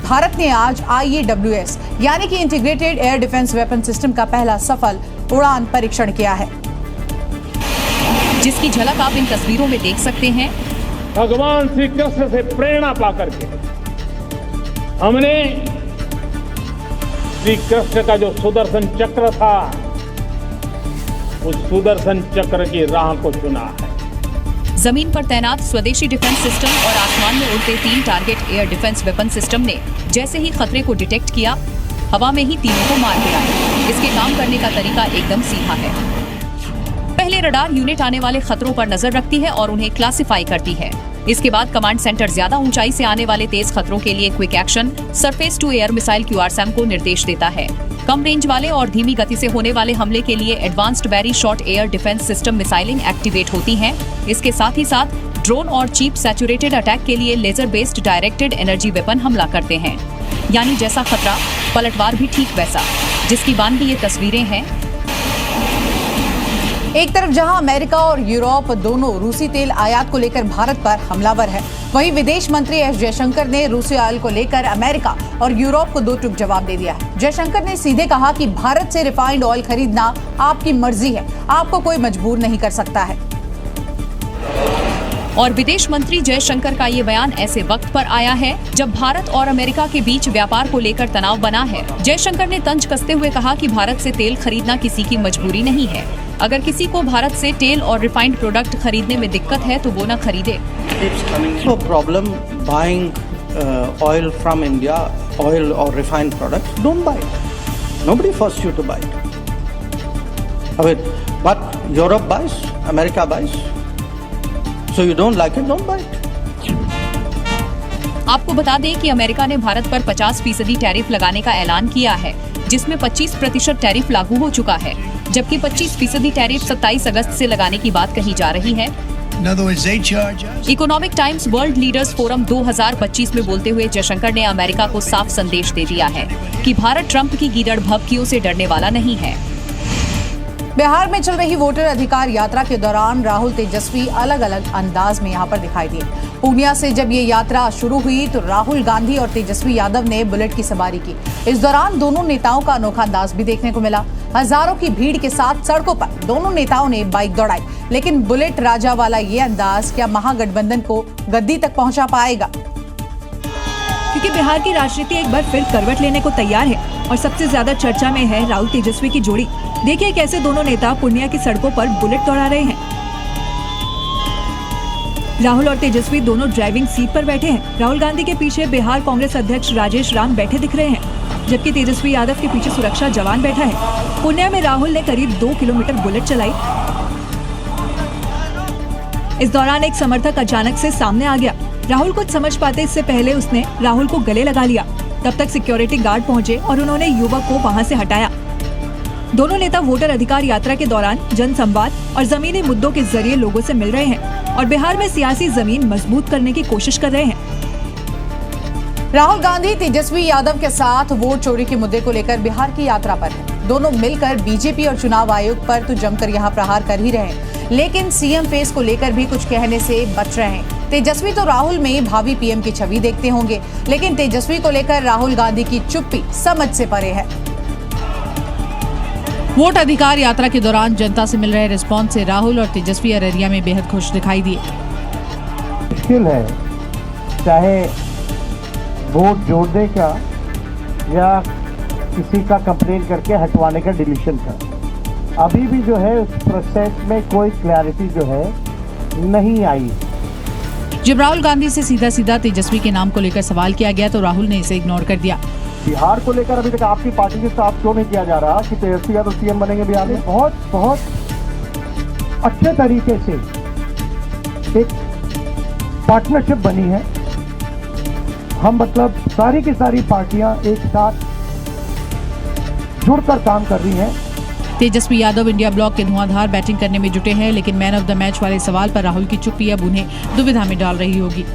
भारत ने आज IAWS यानी कि integrated air defence weapon system का पहला सफल उड़ान परीक्षण किया है, जिसकी झलक आप इन तस्वीरों में देख सकते हैं। भगवान श्री कृष्ण से प्रेरणा पाकर के हमने श्री कृष्ण का जो सुदर्शन चक्र था, उस सुदर्शन चक्र की राह को चुना है। जमीन पर तैनात स्वदेशी डिफेंस सिस्टम और आसमान में उड़ते 3 target air defence weapon system ने जैसे ही खतरे को डिटेक्ट किया, हवा में ही तीनों को मार गिराया। इसके काम करने का तरीका एकदम सीधा है। पहले रडार यूनिट आने वाले खतरों पर नजर रखती है और उन्हें क्लासिफाई करती है। इसके बाद कमांड सेंटर ज्यादा ऊंचाई से आने वाले तेज खतरों के लिए quick action surface to air missile QRSAM को निर्देश देता है। कम रेंज वाले और धीमी गति से होने वाले हमले के लिए advanced very short air defence system मिसाइलिंग एक्टिवेट होती है। इसके साथ ही साथ ड्रोन और चीप सैचुरेटेड अटैक के लिए laser based directed energy weapon हमला करते हैं। यानी जैसा खतरा, पलटवार भी ठीक वैसा, जिसकी बानगी ये तस्वीरें हैं। एक तरफ जहां अमेरिका और यूरोप दोनों रूसी तेल आयात को लेकर भारत पर हमलावर है, वहीं विदेश मंत्री एस जयशंकर ने रूसी ऑयल को लेकर अमेरिका और यूरोप को दो टूक जवाब दे दिया है। जयशंकर ने सीधे कहा कि भारत से रिफाइंड ऑयल खरीदना आपकी मर्जी है, आपको कोई मजबूर नहीं कर सकता है। और विदेश मंत्री जयशंकर का ये बयान ऐसे वक्त पर आया है जब भारत और अमेरिका के बीच व्यापार को लेकर तनाव बना है। जयशंकर ने तंज कसते हुए कहा कि भारत से तेल खरीदना किसी की मजबूरी नहीं है। अगर किसी को भारत से तेल और रिफाइंड प्रोडक्ट खरीदने में दिक्कत है तो वो न खरीदे। No problem buying oil from India, oil or refined products. Don't buy it. Nobody forced you to buy it. But Europe buys, America buys. So you don't like it, don't buy it. आपको बता दें कि America ने भारत पर 50% tariff लगाने का ऐलान किया है, जिसमें 25% टैरिफ लागू हो चुका है, जबकि 25% टैरिफ 27 अगस्त से लगाने की बात कही जा रही है। Economic times world leaders forum 2025 में बोलते हुए जयशंकर ने अमेरिका को साफ संदेश दे दिया है कि भारत ट्रंप की गीदड़ भभकियों से डरने वाला नहीं है। बिहार में चल रही वोटर अधिकार यात्रा के दौरान राहुल तेजस्वी अलग अलग अंदाज में यहाँ पर दिखाई दिए। पूर्णिया से जब ये यात्रा शुरू हुई तो राहुल गांधी और तेजस्वी यादव ने बुलेट की सवारी की। इस दौरान दोनों नेताओं का अनोखा अंदाज भी देखने को मिला। हजारों की भीड़ के साथ सड़कों पर दोनों नेताओं ने बाइक दौड़ाई, लेकिन बुलेट राजा वाला ये अंदाज क्या महागठबंधन को गद्दी तक पहुंचा पाएगा? क्योंकि बिहार की राजनीति एक बार फिर करवट लेने को तैयार है और सबसे ज्यादा चर्चा में है राहुल तेजस्वी की जोड़ी। देखिए कैसे दोनों नेता पूर्णिया की सड़कों पर बुलेट दौड़ा रहे हैं। राहुल और तेजस्वी दोनों ड्राइविंग सीट पर बैठे हैं। राहुल गांधी के पीछे बिहार कांग्रेस अध्यक्ष राजेश राम बैठे दिख रहे हैं, जबकि तेजस्वी यादव के पीछे सुरक्षा जवान बैठा है। पूर्णिया में राहुल ने करीब 2 किलोमीटर बुलेट चलाई। इस दौरान एक समर्थक अचानक से सामने आ गया। राहुल कुछ समझ पाते इससे पहले उसने राहुल को गले लगा लिया। तब तक सिक्योरिटी गार्ड पहुंचे और उन्होंने युवक को वहां से हटाया। दोनों नेता वोटर अधिकार यात्रा के दौरान जन संवाद और जमीनी मुद्दों के जरिए लोगों से मिल रहे हैं और बिहार में सियासी जमीन मजबूत करने की कोशिश कर रहे हैं। राहुल गांधी तेजस्वी यादव के साथ वोट चोरी के मुद्दे को लेकर बिहार की यात्रा पर है। दोनों मिलकर बीजेपी और चुनाव आयोग पर तो जमकर यहाँ प्रहार कर ही रहे हैं, लेकिन सीएम फेस को लेकर भी कुछ कहने से बच रहे हैं। तेजस्वी तो राहुल में भावी पीएम की छवि देखते होंगे, लेकिन तेजस्वी को लेकर राहुल गांधी की चुप्पी समझ से परे है। वोट अधिकार यात्रा के दौरान जनता से मिल रहे रिस्पॉन्स से राहुल और तेजस्वी अररिया में बेहद खुश दिखाई दिए। मुश्किल है, चाहे वोट जोड़ने का या किसी का कंप्लेन करके हटवाने का डिलीशन का, अभी भी जो है उस प्रोसेस में कोई क्लैरिटी जो है नहीं आई। जब राहुल गांधी से सीधा सीधा तेजस्वी के नाम को लेकर सवाल किया गया तो राहुल ने इसे इग्नोर कर दिया। बिहार को लेकर अभी तक आपकी पार्टी के साथ क्यों नहीं किया जा रहा कि तेजस्वी यादव सीएम बनेंगे बिहार में? बहुत अच्छे तरीके से एक पार्टनरशिप बनी है। हम मतलब सारी की सारी पार्टियां एक साथ जुड़कर काम कर रही हैं। तेजस्वी यादव इंडिया ब्लॉक के धुआंधार बैटिंग करने में जुटे हैं, लेकिन मैन ऑफ द मैच वाले सवाल पर राहुल की चुप्पी अब उन्हें दुविधा में डाल रही होगी।